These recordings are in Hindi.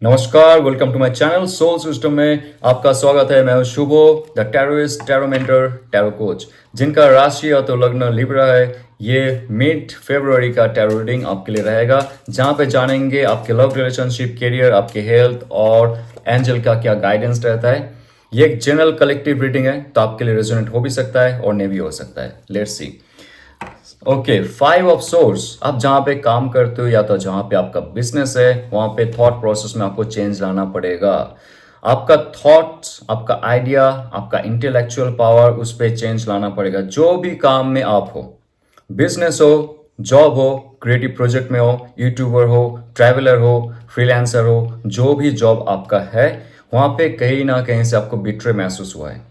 नमस्कार, welcome to my channel soul system में आपका स्वागत है। मैं हूं Shubho, the tarotist, tarot mentor, tarot coach, जिनका राशि तो लग्न लिब्रा है। ये मिड फरवरी का टैरो रीडिंग आपके लिए रहेगा, जहां पे जानेंगे आपके लव रिलेशनशिप, करियर, आपके हेल्थ और एंजल का क्या गाइडेंस रहता है। ये एक जनरल कलेक्टिव रीडिंग है, तो आपके लिए रेजोनेट हो भी सकता है और नहीं भी हो सकता है। Let's see. Okay, 5 of source. आप जहाँ पे काम करते हो या तो जहाँ पे आपका बिजनेस है, वहाँ पे थॉट प्रोसेस में आपको चेंज लाना पड़ेगा। आपका थॉट्स, आपका आइडिया, आपका इंटेलेक्चुअल पावर, उस पर चेंज लाना पड़ेगा। जो भी काम में आप हो, बिजनेस हो, जॉब हो, क्रिएटिव प्रोजेक्ट में हो, यूट्यूबर हो, ट्रैवलर हो, फ्रीलांसर हो, जो भी जॉब आपका है, वहाँ पे कहीं ना कहीं से आपको बिट्रे महसूस हुआ है।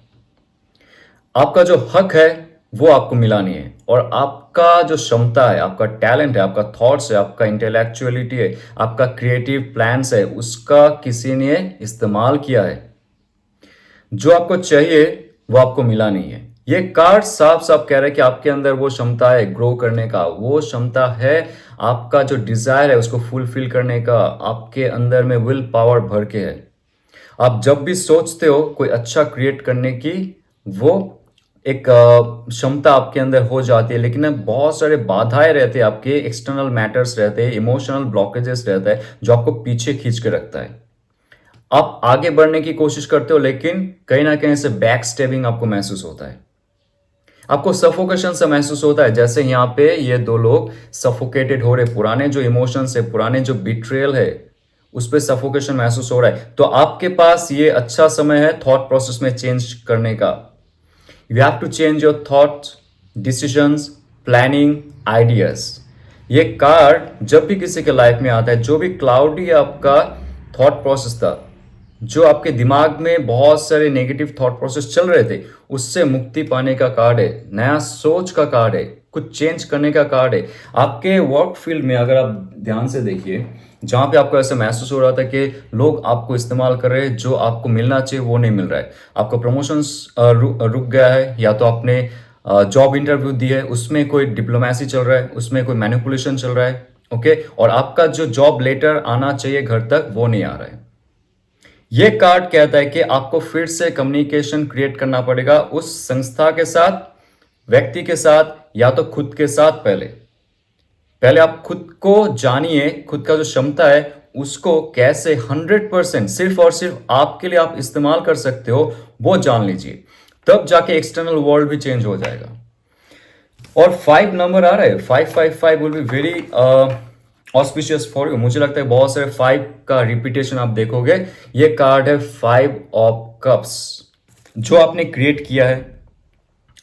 आपका जो हक है वो आपको मिला नहीं है, और आपका जो क्षमता है, आपका टैलेंट है, आपका थॉट्स है, आपका इंटेलेक्चुअलिटी है, आपका क्रिएटिव प्लान्स है, उसका किसी ने इस्तेमाल किया है। जो आपको चाहिए वो आपको मिला नहीं है। ये कार्ड साफ साफ कह रहा है कि आपके अंदर वो क्षमता है ग्रो करने का, वो क्षमता है आपका जो डिजायर है उसको फुलफिल करने का, आपके अंदर में विल पावर भर के है। आप जब भी सोचते हो कोई अच्छा क्रिएट करने की, वो एक क्षमता आपके अंदर हो जाती है, लेकिन अब बहुत सारे बाधाएं रहते हैं, आपके एक्सटर्नल मैटर्स रहते हैं, इमोशनल ब्लॉकेजेस रहता है जो आपको पीछे खींच के रखता है। आप आगे बढ़ने की कोशिश करते हो, लेकिन कहीं ना कहीं से बैक स्टेपिंग आपको महसूस होता है। आपको सफोकेशन सा महसूस होता है, जैसे यहाँ पे ये दो लोग सफोकेटेड हो रहे। पुराने जो इमोशंस है, पुराने जो बिट्रेयल है, उस पर सफोकेशन महसूस हो रहा है। तो आपके पास ये अच्छा समय है थॉट प्रोसेस में चेंज करने का। You have to change your thoughts, decisions, planning, ideas. ये कार्ड जब भी किसी के लाइफ में आता है, जो भी क्लाउडी आपका थॉट प्रोसेस था, जो आपके दिमाग में बहुत सारे नेगेटिव थॉट प्रोसेस चल रहे थे, उससे मुक्ति पाने का कार्ड है, नया सोच का कार्ड है, कुछ चेंज करने का कार्ड है। आपके वर्क फील्ड में अगर आप ध्यान से देखिए, जहां पे आपको ऐसा महसूस हो रहा था कि लोग आपको इस्तेमाल कर रहे हैं, जो आपको मिलना चाहिए वो नहीं मिल रहा है, आपका प्रमोशंस रुक गया है, या तो आपने जॉब इंटरव्यू दी है, उसमें कोई डिप्लोमेसी चल रहा है, उसमें कोई मैनिपुलेशन चल रहा है, ओके, और आपका जो जॉब लेटर आना चाहिए घर तक वो नहीं आ रहा है। ये कार्ड कहता है कि आपको फिर से कम्युनिकेशन क्रिएट करना पड़ेगा उस संस्था के साथ, व्यक्ति के साथ, या तो खुद के साथ। पहले पहले आप खुद को जानिए, खुद का जो क्षमता है उसको कैसे 100% सिर्फ और सिर्फ आपके लिए आप इस्तेमाल कर सकते हो, वो जान लीजिए। तब जाके एक्सटर्नल वर्ल्ड भी चेंज हो जाएगा। और 5 नंबर आ रहा है, 555 will be very auspicious for you. मुझे लगता है बहुत सारे 5 का रिपीटेशन आप देखोगे। ये कार्ड है 5 ऑफ कप्स। जो आपने क्रिएट किया है,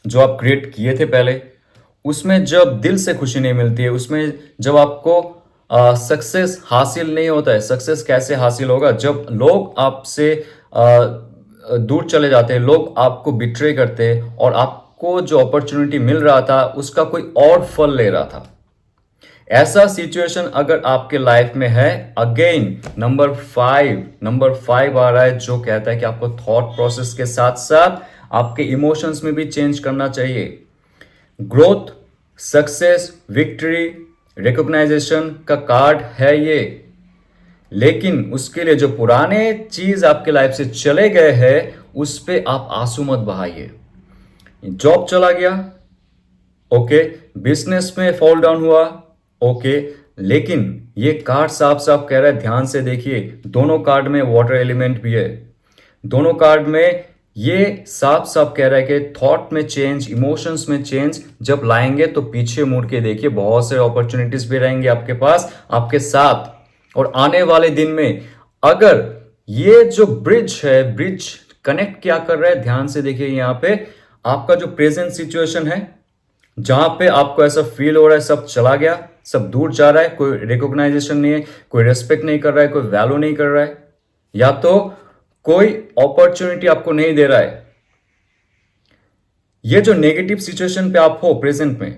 जो आप क्रिएट किए थे पहले, उसमें जब दिल से खुशी नहीं मिलती है, उसमें जब आपको सक्सेस हासिल नहीं होता है। सक्सेस कैसे हासिल होगा? जब लोग आपसे दूर चले जाते हैं, लोग आपको बिट्रे करते हैं, और आपको जो अपॉर्चुनिटी मिल रहा था उसका कोई और फल ले रहा था। ऐसा सिचुएशन अगर आपके लाइफ में है, अगेन नंबर 5 आ रहा है, जो कहता है कि आपको थॉट प्रोसेस के साथ साथ आपके इमोशंस में भी चेंज करना चाहिए। ग्रोथ, सक्सेस, विक्ट्री, रिकॉग्नाइजेशन का कार्ड है ये। लेकिन उसके लिए जो पुराने चीज आपके लाइफ से चले गए हैं, उस पे आप आंसू मत बहाइए। जॉब चला गया, ओके, बिजनेस में फॉल डाउन हुआ, ओके, लेकिन ये कार्ड साफ साफ कह रहा है, ध्यान से देखिए, दोनों कार्ड में वाटर एलिमेंट भी है। दोनों कार्ड में ये साफ साफ कह रहा है कि थॉट में चेंज, इमोशंस में चेंज जब लाएंगे तो पीछे मुड़ के देखिए, बहुत सारे अपॉर्चुनिटीज भी रहेंगे आपके पास, आपके साथ। और आने वाले दिन में अगर ये जो ब्रिज है, ब्रिज कनेक्ट क्या कर रहा है, ध्यान से देखिए। यहाँ पे आपका जो प्रेजेंट सिचुएशन है, जहां पे आपको ऐसा फील हो रहा है सब चला गया, सब दूर जा रहा है, कोई रिकॉग्नाइजेशन नहीं है, कोई रेस्पेक्ट नहीं कर रहा है, कोई वैल्यू नहीं कर रहा है, या तो कोई अपॉर्चुनिटी आपको नहीं दे रहा है, ये जो नेगेटिव सिचुएशन पे आप हो प्रेजेंट में,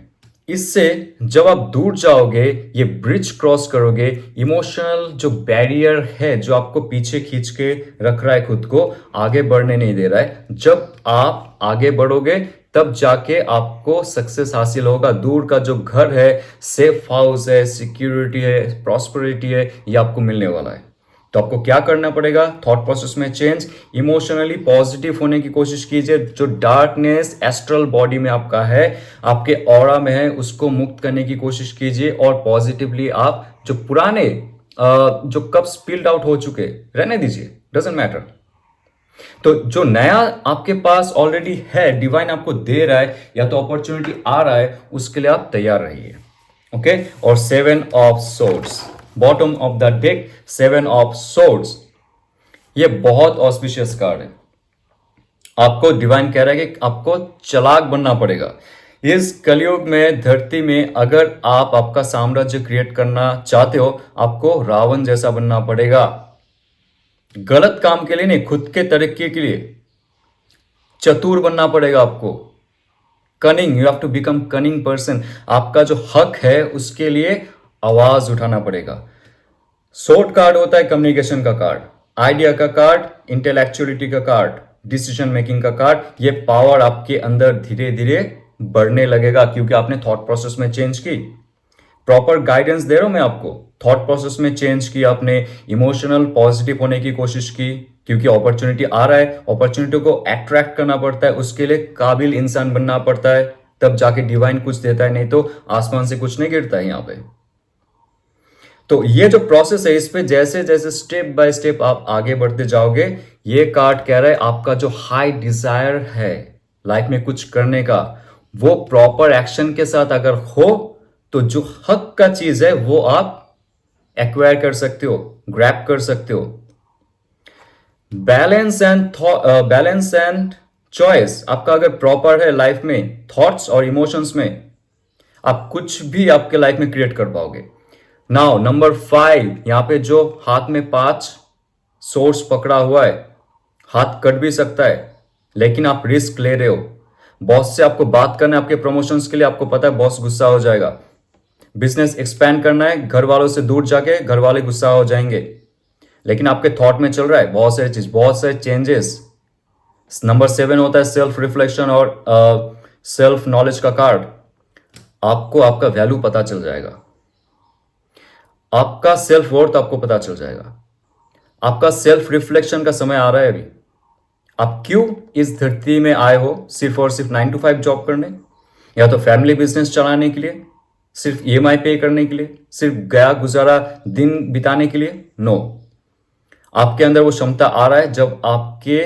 इससे जब आप दूर जाओगे, ये ब्रिज क्रॉस करोगे, इमोशनल जो बैरियर है जो आपको पीछे खींच के रख रहा है, खुद को आगे बढ़ने नहीं दे रहा है, जब आप आगे बढ़ोगे तब जाके आपको सक्सेस हासिल होगा। दूर का जो घर है, सेफ हाउस है, सिक्योरिटी है, प्रॉस्पेरिटी है, ये आपको मिलने वाला है। तो आपको क्या करना पड़ेगा? थॉट प्रोसेस में चेंज, इमोशनली पॉजिटिव होने की कोशिश कीजिए। जो डार्कनेस एस्ट्रल बॉडी में आपका है, आपके ऑरा में है, उसको मुक्त करने की कोशिश कीजिए और पॉजिटिवली आप जो पुराने जो कप स्पिल्ड आउट हो चुके रहने दीजिए, डजेंट मैटर। तो जो नया आपके पास ऑलरेडी है, डिवाइन आपको दे रहा है या तो अपॉर्चुनिटी आ रहा है, उसके लिए आप तैयार रहिए। ओके, और 7 of swords, bottom of the deck 7 of swords, ये बहुत ऑस्पिशियस कार्ड है। आपको डिवाइन कह रहा है कि आपको चालाक बनना पड़ेगा इस कलयुग में, धरती में। अगर आप आपका साम्राज्य क्रिएट करना चाहते हो, आपको रावण जैसा बनना पड़ेगा। गलत काम के लिए नहीं, खुद के तरक्की के लिए चतुर बनना पड़ेगा आपको। Cunning, you have to become cunning person. आपका जो हक है उसके लिए आवाज उठाना पड़ेगा। सोर्ड कार्ड होता है कम्युनिकेशन का कार्ड, आइडिया का कार्ड, इंटेलेक्चुअलिटी का कार्ड, डिसीजन मेकिंग का कार्ड। ये पावर आपके अंदर धीरे धीरे बढ़ने लगेगा क्योंकि आपने थॉट प्रोसेस में चेंज की। प्रॉपर गाइडेंस दे रहा हूं मैं आपको। थॉट प्रोसेस में चेंज की आपने, इमोशनल पॉजिटिव होने की कोशिश की क्योंकि अपॉर्चुनिटी आ रहा है। अपॉर्चुनिटी को अट्रैक्ट करना पड़ता है, उसके लिए काबिल इंसान बनना पड़ता है, तब जाके डिवाइन कुछ देता है, नहीं तो आसमान से कुछ नहीं गिरता है यहां पे। तो ये जो प्रोसेस है, इस पे जैसे जैसे स्टेप बाय स्टेप आप आगे बढ़ते जाओगे, ये कार्ड कह रहा है आपका जो हाई डिजायर है लाइफ में कुछ करने का, वो प्रॉपर एक्शन के साथ अगर हो तो जो हक का चीज है वो आप एक्वायर कर सकते हो, ग्रैब कर सकते हो। बैलेंस एंड चॉइस आपका अगर प्रॉपर है लाइफ में, थॉट्स और इमोशंस में, आप कुछ भी आपके लाइफ में क्रिएट कर पाओगे। नाउ नंबर 5, यहां पे जो हाथ में 5 सोर्स पकड़ा हुआ है, हाथ कट भी सकता है, लेकिन आप रिस्क ले रहे हो। बॉस से आपको बात करना है आपके प्रमोशंस के लिए, आपको पता है बॉस गुस्सा हो जाएगा। बिजनेस एक्सपैंड करना है, घर वालों से दूर जाके घर वाले गुस्सा हो जाएंगे, लेकिन आपके थॉट में चल रहा है बहुत सारी चीज, बहुत सारे चेंजेस। नंबर 7 होता है सेल्फ रिफ्लेक्शन और सेल्फ नॉलेज का कार्ड। आपको आपका वैल्यू पता चल जाएगा, आपका सेल्फ वर्थ आपको पता चल जाएगा। आपका सेल्फ रिफ्लेक्शन का समय आ रहा है अभी। आप क्यों इस धरती में आए हो? सिर्फ और सिर्फ 9 to 5 जॉब करने, या तो फैमिली बिजनेस चलाने के लिए, सिर्फ ईएमआई पे करने के लिए, सिर्फ गया गुजारा दिन बिताने के लिए? नो। आपके अंदर वो क्षमता आ रहा है जब आपके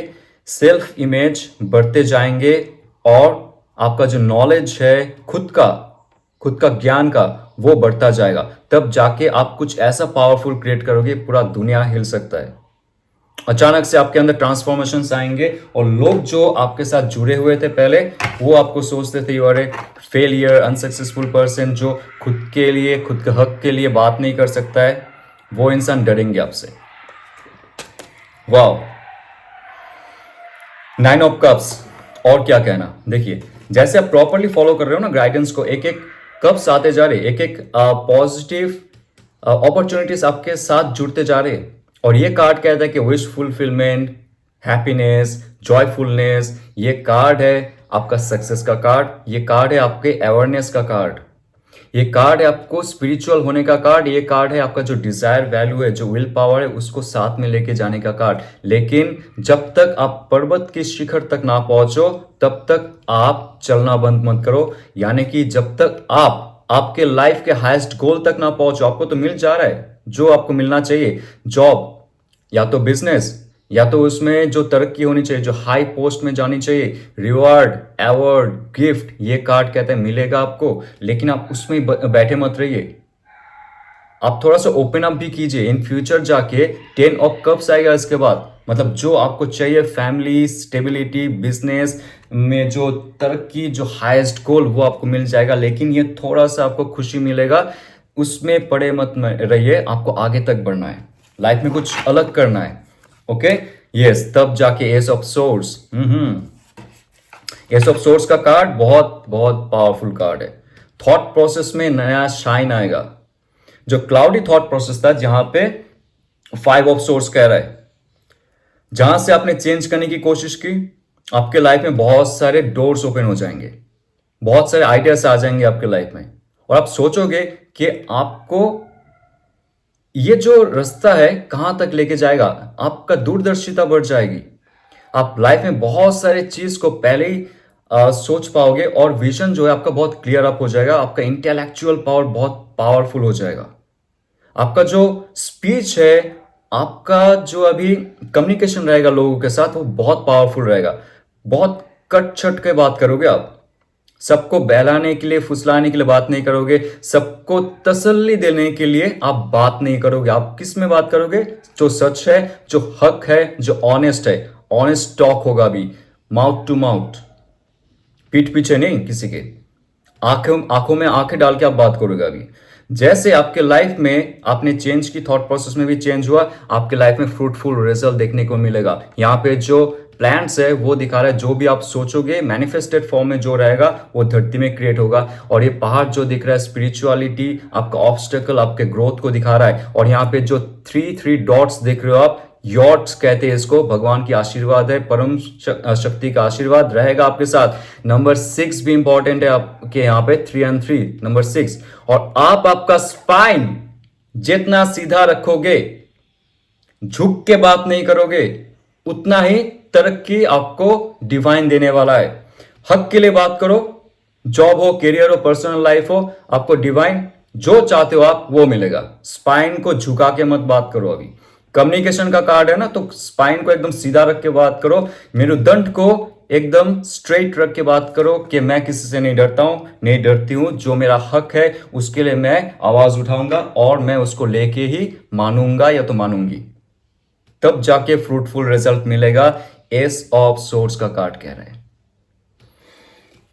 सेल्फ इमेज बढ़ते जाएंगे और आपका जो नॉलेज है खुद का ज्ञान का, वो बढ़ता जाएगा, तब जाके आप कुछ ऐसा पावरफुल क्रिएट करोगे, पूरा दुनिया हिल सकता है। अचानक से आपके अंदर ट्रांसफॉर्मेशंस आएंगे और लोग जो आपके साथ जुड़े हुए थे पहले, वो आपको सोचते थे you are a failure, unsuccessful person, जो खुद के लिए, खुद के हक के लिए बात नहीं कर सकता है, वो इंसान डरेंगे आपसे। वाओ, 9 ऑफ कप्स, और क्या कहना। देखिए, जैसे आप प्रॉपरली फॉलो कर रहे हो ना गाइडेंस को, एक एक कप्स आते जा रहे, एक एक पॉजिटिव अपॉर्चुनिटीज आपके साथ जुड़ते जा रहे। और ये कार्ड कहता है कि विश फुलफिलमेंट, हैप्पीनेस, जॉयफुलनेस, ये कार्ड है आपका सक्सेस का कार्ड, ये कार्ड है आपके अवेयरनेस का कार्ड, ये कार्ड है आपको स्पिरिचुअल होने का कार्ड, ये कार्ड है आपका जो डिजायर वैल्यू है, जो विल पावर है, उसको साथ में लेके जाने का कार्ड। लेकिन जब तक आप पर्वत के शिखर तक ना पहुंचो, तब तक आप चलना बंद मत करो। यानी कि जब तक आप आपके लाइफ के हाईएस्ट गोल तक ना पहुंचो, आपको तो मिल जा रहा है जो आपको मिलना चाहिए, जॉब या तो बिजनेस, या तो उसमें जो तरक्की होनी चाहिए, जो हाई पोस्ट में जानी चाहिए, रिवॉर्ड, अवार्ड, गिफ्ट, ये कार्ड कहते हैं मिलेगा आपको। लेकिन आप उसमें बैठे मत रहिए, आप थोड़ा सा ओपन अप भी कीजिए। इन फ्यूचर जाके 10 ऑफ कप्स आएगा इसके बाद, मतलब जो आपको चाहिए, फैमिली स्टेबिलिटी, बिजनेस में जो तरक्की, जो हाईएस्ट गोल, वो आपको मिल जाएगा। लेकिन ये थोड़ा सा आपको खुशी मिलेगा, उसमें पड़े मत रहिए, आपको आगे तक बढ़ना है, लाइफ में कुछ अलग करना है। ओके, यस, तब जाके S of source, S of source का कार्ड बहुत बहुत पावरफुल कार्ड है। थॉट प्रोसेस में नया शाइन आएगा। जो क्लाउडी थॉट प्रोसेस था, जहां पे 5 ऑफ सोर्स कह रहा है, जहां से आपने चेंज करने की कोशिश की, आपके लाइफ में बहुत सारे डोर्स ओपन हो जाएंगे, बहुत सारे आइडियाज आ जाएंगे आपके लाइफ में, और आप सोचोगे कि आपको ये जो रास्ता है कहाँ तक लेके जाएगा, आपका दूरदर्शिता बढ़ जाएगी। आप लाइफ में बहुत सारे चीज को पहले ही सोच पाओगे और विजन जो है आपका बहुत क्लियर अप हो जाएगा। आपका इंटेलेक्चुअल पावर बहुत पावरफुल हो जाएगा। आपका जो स्पीच है, आपका जो अभी कम्युनिकेशन रहेगा लोगों के साथ, वो बहुत पावरफुल रहेगा। बहुत कट छट के बात करोगे आप। सबको बहलाने के लिए, फुसलाने के लिए बात नहीं करोगे। सबको तसल्ली देने के लिए आप बात नहीं करोगे। आप किस में बात करोगे? जो सच है, जो हक है, जो ऑनेस्ट है। ऑनेस्ट टॉक होगा अभी, माउथ टू माउथ, पीठ पीछे नहीं किसी के। आंखों आंखों में आंखें डाल के आप बात करोगे अभी। जैसे आपके लाइफ में आपने चेंज की, थॉट प्रोसेस में भी चेंज हुआ, आपके लाइफ में फ्रूटफुल रिजल्ट देखने को मिलेगा। यहाँ पे जो प्लांट्स है वो दिखा रहा है, जो भी आप सोचोगे मैनिफेस्टेड फॉर्म में जो रहेगा वो धरती में क्रिएट होगा। और ये पहाड़ जो दिख रहा है, स्पिरिचुअलिटी, आपका ऑब्स्टेकल, आपके ग्रोथ को दिखा रहा है। और यहाँ पे जो थ्री डॉट्स देख रहे हो आप, यॉट्स कहते हैं इसको। भगवान की आशीर्वाद है, परम शक्ति का आशीर्वाद रहेगा आपके साथ। नंबर 6 भी इंपॉर्टेंट है आपके यहाँ पे, 3 and 3, नंबर 6। और आप आपका स्पाइन जितना सीधा रखोगे, झुक के बात नहीं करोगे, उतना ही तरक्की आपको डिवाइन देने वाला है। हक के लिए बात करो, जॉब हो, करियर हो, पर्सनल लाइफ हो, आपको डिवाइन जो चाहते हो आप वो मिलेगा। स्पाइन को झुका के मत बात करो अभी। कम्युनिकेशन का कार्ड है ना, तो स्पाइन को एकदम सीधा रख के बात करो। मेरुदंड को एकदम स्ट्रेट रख के बात करो कि मैं किसी से नहीं डरता हूं, नहीं डरती हूं। जो मेरा हक है उसके लिए मैं आवाज उठाऊंगा और मैं उसको लेके ही मानूंगा या तो मानूंगी। तब जाके फ्रूटफुल रिजल्ट मिलेगा। एस ऑफ सोर्स का कार्ड कह रहा है।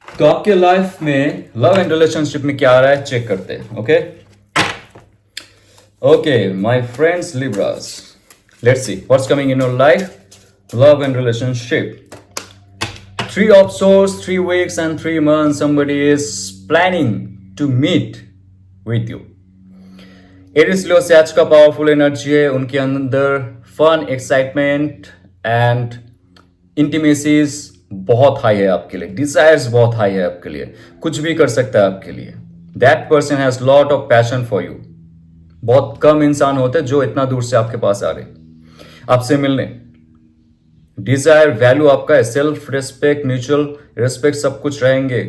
तो आपके लाइफ में लव एंड रिलेशनशिप में क्या आ रहा है चेक करते हैं। Okay my friends Libras, let's see what's coming in your life, love and relationship. 3 of swords, 3 weeks and 3 months. Somebody is planning to meet with you. Aries Leo Sachs का पावरफुल एनर्जी है। उनके अंदर फन, एक्साइटमेंट एंड इंटीमेसीज बहुत हाई है आपके लिए। डिजायर्स बहुत हाई है आपके लिए, कुछ भी कर सकता है आपके लिए। That person has lot of passion for you. बहुत कम इंसान होते हैं जो इतना दूर से आपके पास आ रहे आपसे मिलने। डिजायर, वैल्यू आपका है, सेल्फ रिस्पेक्ट, म्यूचुअल रिस्पेक्ट, सब कुछ रहेंगे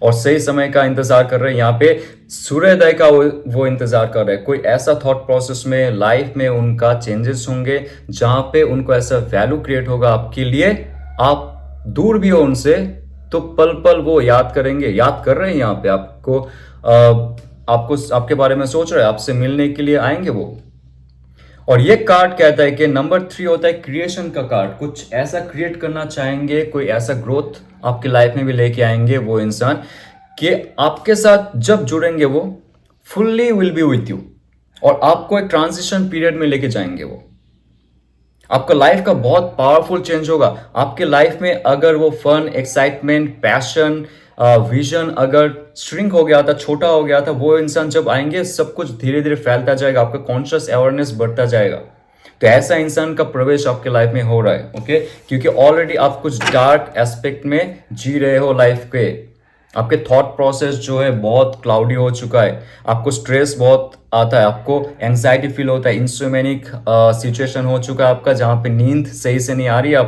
और सही समय का इंतजार कर रहे हैं। यहाँ पे सूर्योदय का वो इंतजार कर रहे हैं। कोई ऐसा थॉट प्रोसेस में लाइफ में उनका चेंजेस होंगे जहां पे उनको ऐसा वैल्यू क्रिएट होगा आपके लिए। आप दूर भी हो उनसे तो पल पल वो याद करेंगे, याद कर रहे हैं यहाँ पे आपको। आपको आपके बारे में सोच रहे हैं, आपसे मिलने के लिए आएंगे वो। और ये कार्ड कहता है कि नंबर 3 होता है क्रिएशन का कार्ड। कुछ ऐसा क्रिएट करना चाहेंगे, कोई ऐसा ग्रोथ आपकी लाइफ में भी लेके आएंगे वो इंसान कि आपके साथ जब जुड़ेंगे वो fully will be with you और आपको एक ट्रांजिशन पीरियड में लेके जाएंगे वो। आपका लाइफ का बहुत पावरफुल चेंज होगा। आपके लाइफ में अगर वो फन, एक्साइटमेंट, पैशन, विजन अगर श्रिंक हो गया था, छोटा हो गया था, वो इंसान जब आएंगे सब कुछ धीरे धीरे फैलता जाएगा। आपका कॉन्शियस अवेयरनेस बढ़ता जाएगा। तो ऐसा इंसान का प्रवेश आपके लाइफ में हो रहा है। ओके, क्योंकि ऑलरेडी आप कुछ डार्क एस्पेक्ट में जी रहे हो लाइफ के। आपके थॉट प्रोसेस जो है बहुत क्लाउडी हो चुका है। आपको स्ट्रेस बहुत आता है, आपको एंजाइटी फील होता है, इंसोमेनिक सिचुएशन हो चुका है आपका, जहां पे नींद सही से नहीं आ रही है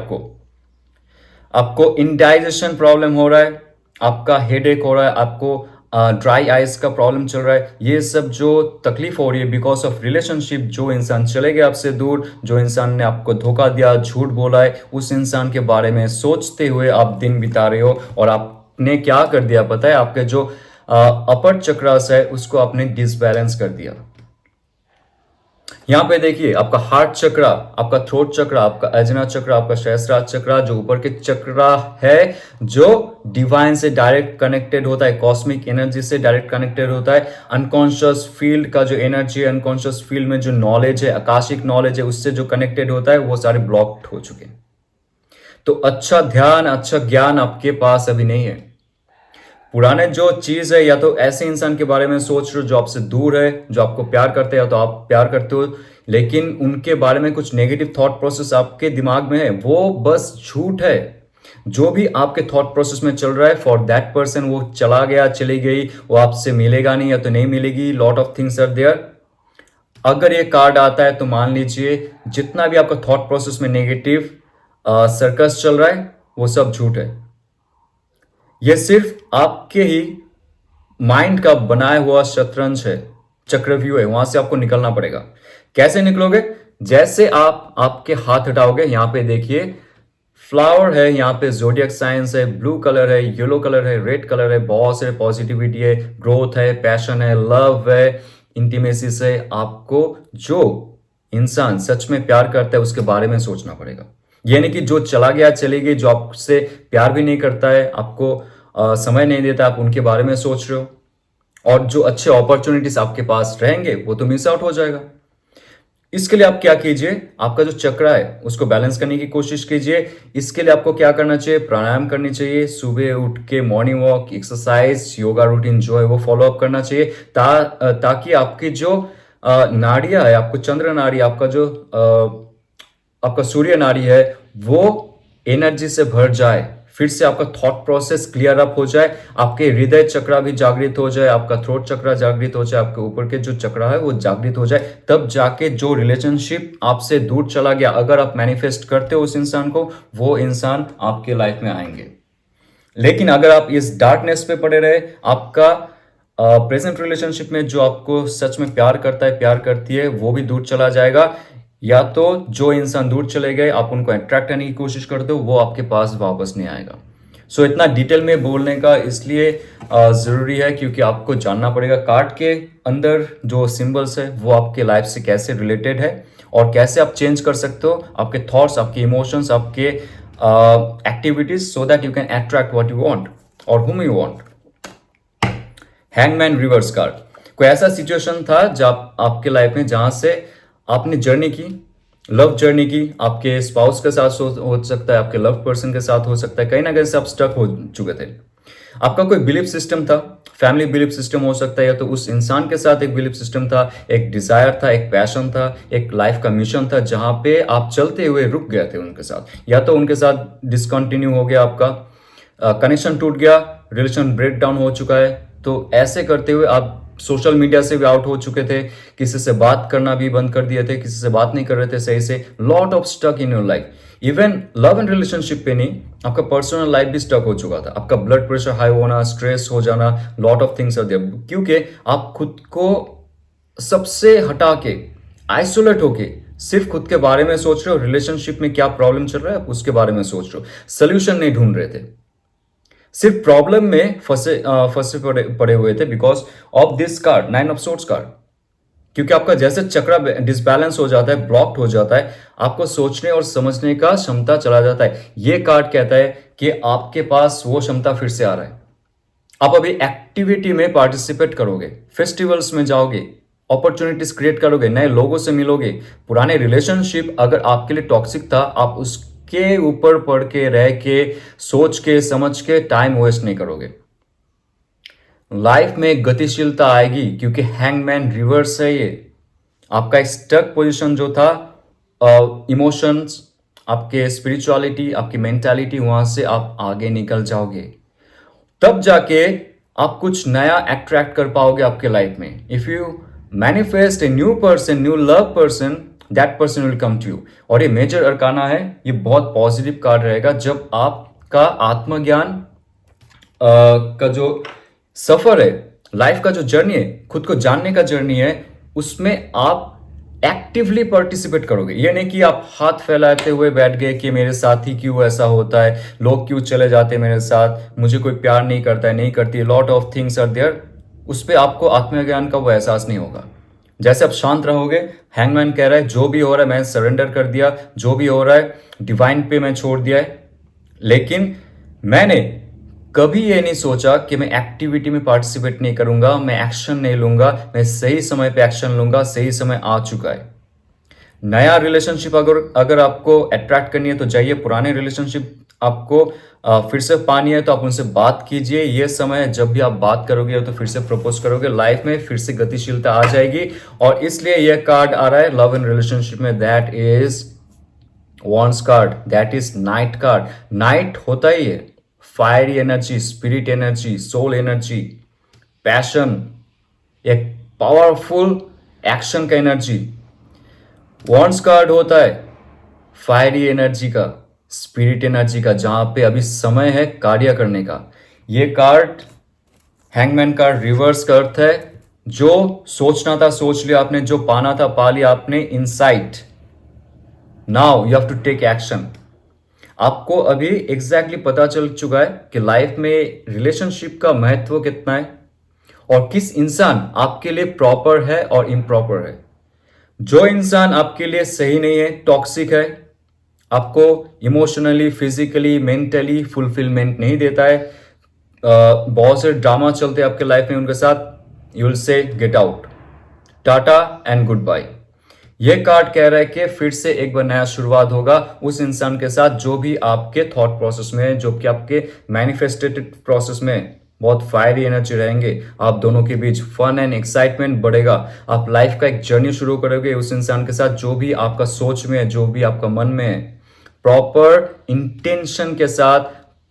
आपको इंडाइजेशन प्रॉब्लम हो रहा है, आपका हेडेक हो रहा है, आपको ड्राई आइज का प्रॉब्लम चल रहा है। ये सब जो तकलीफ हो रही है बिकॉज ऑफ रिलेशनशिप। जो इंसान चले गए आपसे दूर, जो इंसान ने आपको धोखा दिया, झूठ बोला है, उस इंसान के बारे में सोचते हुए आप दिन बिता रहे हो। और आपने क्या कर दिया पता है? आपके जो अपर चक्रास है उसको आपने डिसबैलेंस कर दिया। यहाँ पे देखिए, आपका हार्ट चक्रा, आपका थ्रोट चक्रा, आपका अजना चक्रा, आपका सहस्त्रार चक्रा, जो ऊपर के चक्रा है, जो डिवाइन से डायरेक्ट कनेक्टेड होता है, कॉस्मिक एनर्जी से डायरेक्ट कनेक्टेड होता है। अनकॉन्शियस फील्ड का जो एनर्जी है, अनकॉन्शियस फील्ड में जो नॉलेज है, आकाशिक नॉलेज है, उससे जो कनेक्टेड होता है, वो सारे ब्लॉक्ड हो चुके हैं। तो अच्छा ध्यान, अच्छा ज्ञान आपके पास अभी नहीं है। पुराने जो चीज है, या तो ऐसे इंसान के बारे में सोच रहे हो जो आपसे दूर है, जो आपको प्यार करते हैं, या तो आप प्यार करते हो लेकिन उनके बारे में कुछ नेगेटिव थॉट प्रोसेस आपके दिमाग में है, वो बस झूठ है। जो भी आपके थॉट प्रोसेस में चल रहा है फॉर दैट पर्सन, वो चला गया, चली गई, वो आपसे मिलेगा नहीं या तो नहीं मिलेगी। Lot of things are there. अगर ये कार्ड आता है तो मान लीजिए जितना भी आपका थॉट प्रोसेस में नेगेटिव सर्कस चल रहा है वो सब झूठ है। ये सिर्फ आपके ही माइंड का बनाया हुआ शतरंज है, चक्रव्यूह है, वहां से आपको निकलना पड़ेगा। कैसे निकलोगे? जैसे आप आपके हाथ हटाओगे, यहां पे देखिए फ्लावर है, यहाँ पे जोडियक साइंस है, ब्लू कलर है, येलो कलर है, रेड कलर है, बहुत सारे पॉजिटिविटी है, ग्रोथ है, पैशन है, लव है, इंटीमेसी से आपको जो इंसान सच में प्यार करता है उसके बारे में सोचना पड़ेगा। यानी कि जो चला गया चली गई, जो आपसे प्यार भी नहीं करता है, आपको समय नहीं देता, आप उनके बारे में सोच रहे हो। और जो अच्छे अपॉर्चुनिटीज आपके पास रहेंगे वो तो मिस आउट हो जाएगा। इसके लिए आप क्या कीजिए, आपका जो चक्र है उसको बैलेंस करने की कोशिश कीजिए। इसके लिए आपको क्या करना चाहिए? प्राणायाम करनी चाहिए, सुबह उठ के morning walk, exercise, yoga routine जो है वो फॉलो अप करना चाहिए, ताकि आपकी जो नाड़ियां है, आपको चंद्र नाड़ी, आपका जो आपका सूर्य नाड़ी है वो एनर्जी से भर जाए, फिर से आपका थॉट प्रोसेस क्लियर अप हो जाए, आपके हृदय चक्र भी जागृत हो जाए, आपका थ्रोट चक्र जागृत हो जाए, आपके ऊपर के जो चक्र है वो जागृत हो जाए, तब जाके जो रिलेशनशिप आपसे दूर चला गया, अगर आप मैनिफेस्ट करते हो उस इंसान को, वो इंसान आपके लाइफ में आएंगे। लेकिन अगर आप इस डार्कनेस पे पड़े रहे, आपका प्रेजेंट रिलेशनशिप में जो आपको सच में प्यार करता है, प्यार करती है, वो भी दूर चला जाएगा। या तो जो इंसान दूर चले गए, आप उनको अट्रैक्ट करने की कोशिश करते हो, वो आपके पास वापस नहीं आएगा। सो इतना डिटेल में बोलने का इसलिए ज़रूरी है क्योंकि आपको जानना पड़ेगा कार्ड के अंदर जो सिंबल्स है वो आपके लाइफ से कैसे रिलेटेड है और कैसे आप चेंज कर सकते हो आपके थॉट्स, आपके इमोशंस, आपके activities, so that you can attract what you want और whom you want. Hangman reverse card, कोई ऐसा सिचुएशन था जब आपके लाइफ में जहां से आपने जर्नी की, लव जर्नी की, आपके स्पाउस के साथ हो सकता है, आपके लव पर्सन के साथ हो सकता है, कहीं ना कहीं से आप स्टक हो चुके थे। आपका कोई बिलीफ सिस्टम था, फैमिली बिलीफ सिस्टम हो सकता है, या तो उस इंसान के साथ एक बिलीफ सिस्टम था, एक डिजायर था, एक पैशन था, एक लाइफ का मिशन था, जहां पे आप चलते हुए रुक गए थे उनके साथ, या तो उनके साथ डिसकंटिन्यू हो गया, आपका कनेक्शन टूट गया, रिलेशन ब्रेक डाउन हो चुका है। तो ऐसे करते हुए आप सोशल मीडिया से भी आउट हो चुके थे, किसी से बात करना भी बंद कर दिए थे, किसी से बात नहीं कर रहे थे सही से, lot of stuck in your life. Even love and relationship पे नहीं, आपका पर्सनल लाइफ भी स्टक हो चुका था, आपका ब्लड प्रेशर हाई होना, स्ट्रेस हो जाना, lot of things are there, क्योंकि आप खुद को सबसे हटा के, आइसोलेट होके सिर्फ खुद के बारे में सोच रहे हो, रिलेशनशिप में क्या प्रॉब्लम चल रहा है उसके बारे में सोच रहे हो, सोल्यूशन नहीं ढूंढ रहे थे, सिर्फ प्रॉब्लम में फंसे पड़े हुए थे because of this card, 9 of swords card. क्योंकि आपका जैसे चक्र डिसबैलेंस हो जाता है, ब्लॉक्ड हो जाता है, आपको सोचने और समझने का क्षमता चला जाता है। ये कार्ड कहता है कि आपके पास वो क्षमता फिर से आ रहा है। आप अभी एक्टिविटी में पार्टिसिपेट करोगे, फेस्टिवल्स में जाओगे, अपॉर्चुनिटीज क्रिएट करोगे, नए लोगों से मिलोगे। पुराने रिलेशनशिप अगर आपके लिए टॉक्सिक था, आप उसके ऊपर पढ़ के, रह के, सोच के, समझ के टाइम वेस्ट नहीं करोगे। लाइफ में गतिशीलता आएगी क्योंकि हैंगमैन रिवर्स है ये। आपका स्टक पोजीशन जो था, इमोशंस, आपके स्पिरिचुअलिटी, आपकी मेंटालिटी, वहां से आप आगे निकल जाओगे, तब जाके आप कुछ नया अट्रैक्ट कर पाओगे आपके लाइफ में। If you manifest a new person, new love person, that person will come to you. और ये मेजर अरकाना है, ये बहुत पॉजिटिव कार्ड रहेगा जब आपका आत्मज्ञान का जो सफर है, लाइफ का जो जर्नी है, खुद को जानने का जर्नी है, उसमें आप एक्टिवली पार्टिसिपेट करोगे। ये नहीं कि आप हाथ फैलाते हुए बैठ गए कि मेरे साथ ही क्यों ऐसा होता है, लोग क्यों चले जाते हैं मेरे साथ, मुझे कोई प्यार नहीं करता है, नहीं करती है, lot of things are there. उस पर आपको आत्मज्ञान का वो एहसास नहीं होगा। जैसे आप शांत रहोगे, हैंगमैन कह रहा है जो भी हो रहा है मैं सरेंडर कर दिया, जो भी हो रहा है डिवाइन पे मैं छोड़ दिया है। लेकिन मैंने कभी ये नहीं सोचा कि मैं एक्टिविटी में पार्टिसिपेट नहीं करूंगा, मैं एक्शन नहीं लूंगा, मैं सही समय पे एक्शन लूंगा, सही समय आ चुका है। नया रिलेशनशिप अगर आपको अट्रैक्ट करनी है तो जाइए, पुराने रिलेशनशिप आपको फिर से पानी है तो आप उनसे बात कीजिए। ये समय है जब भी आप बात करोगे तो फिर से प्रपोज करोगे, लाइफ में फिर से गतिशीलता आ जाएगी। और इसलिए यह कार्ड आ रहा है लव एंड रिलेशनशिप में, that is wands card, that is knight card. Knight होता ही है fiery energy, spirit energy, soul energy, passion, एक पावरफुल एक्शन का एनर्जी। वॉन्ड्स कार्ड होता है फायरी एनर्जी का, स्पिरिट एनर्जी का, जहां पे अभी समय है कार्य करने का। ये कार्ड हैंगमैन कार्ड रिवर्स का अर्थ है जो सोचना था सोच लिया आपने, जो पाना था पा लिया आपने, insight. Now you have to take action. आपको अभी एग्जैक्टली पता चल चुका है कि लाइफ में रिलेशनशिप का महत्व कितना है और किस इंसान आपके लिए प्रॉपर है और इम्प्रॉपर है। जो इंसान आपके लिए सही नहीं है, टॉक्सिक है, आपको इमोशनली, फिजिकली, मेंटली फुलफिलमेंट नहीं देता है, बहुत से ड्रामा चलते हैं आपके लाइफ में उनके साथ, you will say get out, tata and good bye. ये कार्ड कह रहा है कि फिर से एक बार नया शुरुआत होगा उस इंसान के साथ जो भी आपके थॉट प्रोसेस में है, जो कि आपके मैनिफेस्टेड प्रोसेस में बहुत फायरी एनर्जी रहेंगे। आप दोनों के बीच फन एंड एक्साइटमेंट बढ़ेगा। आप लाइफ का एक जर्नी शुरू करोगे उस इंसान के साथ जो भी आपका सोच में है, जो भी आपका मन में है। प्रॉपर इंटेंशन के साथ,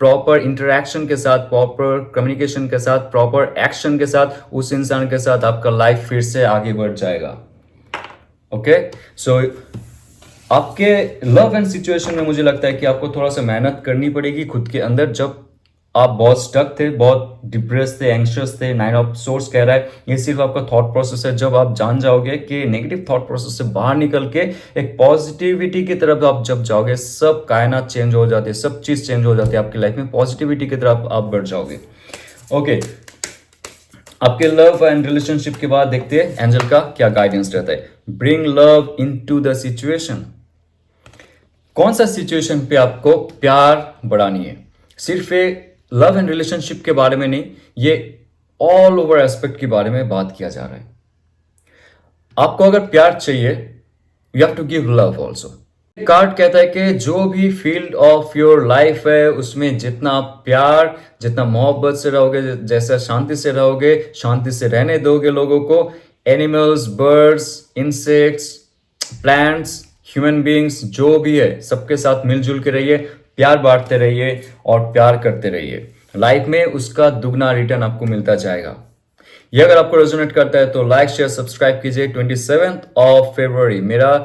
प्रॉपर इंटरेक्शन के साथ, प्रॉपर कम्युनिकेशन के साथ, प्रॉपर एक्शन के साथ उस इंसान के साथ आपका लाइफ फिर से आगे बढ़ जाएगा। ओके, सो आपके लव एंड सिचुएशन में मुझे लगता है कि आपको थोड़ा सा मेहनत करनी पड़ेगी खुद के अंदर। जब आप बहुत स्टक थे, बहुत डिप्रेस थे, एंग्शियस थे, 9 ऑफ सोर्स कह रहा है ये सिर्फ आपका थॉट प्रोसेस है। जब आप जान जाओगे कि नेगेटिव थॉट प्रोसेस से बाहर निकल के एक पॉजिटिविटी की तरफ आप जब जाओगे, सब कायनात चेंज हो जाती है, सब चीज चेंज हो जाती है आपकी लाइफ में, पॉजिटिविटी की तरफ आप बढ़ जाओगे। ओके, आपके लव एंड रिलेशनशिप के बाद देखते हैं एंजल का क्या गाइडेंस रहता है। Bring love into the situation. कौन सा सिचुएशन पे आपको प्यार बढ़ानी है? सिर्फ एक लव एंड रिलेशनशिप के बारे में नहीं, ये ऑल ओवर एस्पेक्ट के बारे में बात किया जा रहा है। आपको अगर प्यार चाहिए, you have to give love also. Card कहता है कि जो भी फील्ड ऑफ योर लाइफ है उसमें जितना प्यार, जितना मोहब्बत से रहोगे, जैसा शांति से रहोगे, शांति से रहने दोगे लोगों को, animals, birds, insects, plants, human beings, जो भी है सबके साथ मिलजुल के रहिए, प्यार बांटते रहिए और प्यार करते रहिए। लाइफ में उसका दुगना रिटर्न आपको मिलता जाएगा। ये अगर आपको रेजोनेट करता है तो लाइक, शेयर, सब्सक्राइब कीजिए। 27 ऑफ फरवरी मेरा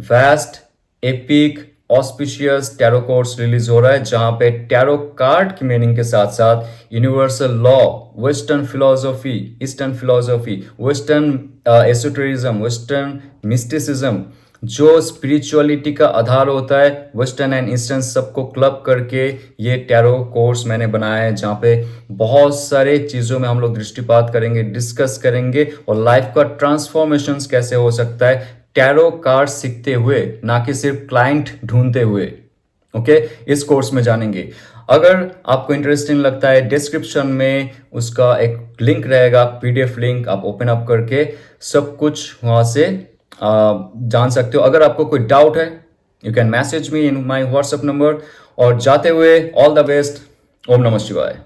vast epic auspicious tarot course release हो रहा है, जहां पे टैरो कार्ड की मीनिंग के साथ साथ universal law, western philosophy, eastern philosophy, western esotericism, western mysticism, जो स्पिरिचुअलिटी का आधार होता है, वेस्टर्न एंड ईस्टर्न सबको क्लब करके ये टैरो कोर्स मैंने बनाया है, जहाँ पे बहुत सारे चीज़ों में हम लोग दृष्टिपात करेंगे, डिस्कस करेंगे और लाइफ का ट्रांसफॉर्मेशन कैसे हो सकता है टैरो कार्ड सीखते हुए, ना कि सिर्फ क्लाइंट ढूंढते हुए। ओके, इस कोर्स में जानेंगे। अगर आपको इंटरेस्टिंग लगता है, डिस्क्रिप्शन में उसका एक लिंक रहेगा, पीडीएफ लिंक, आप ओपन अप करके सब कुछ वहाँ से जान सकते हो। अगर आपको कोई डाउट है, you can message me in my WhatsApp number. और जाते हुए ऑल द बेस्ट। ओम नमः शिवाय।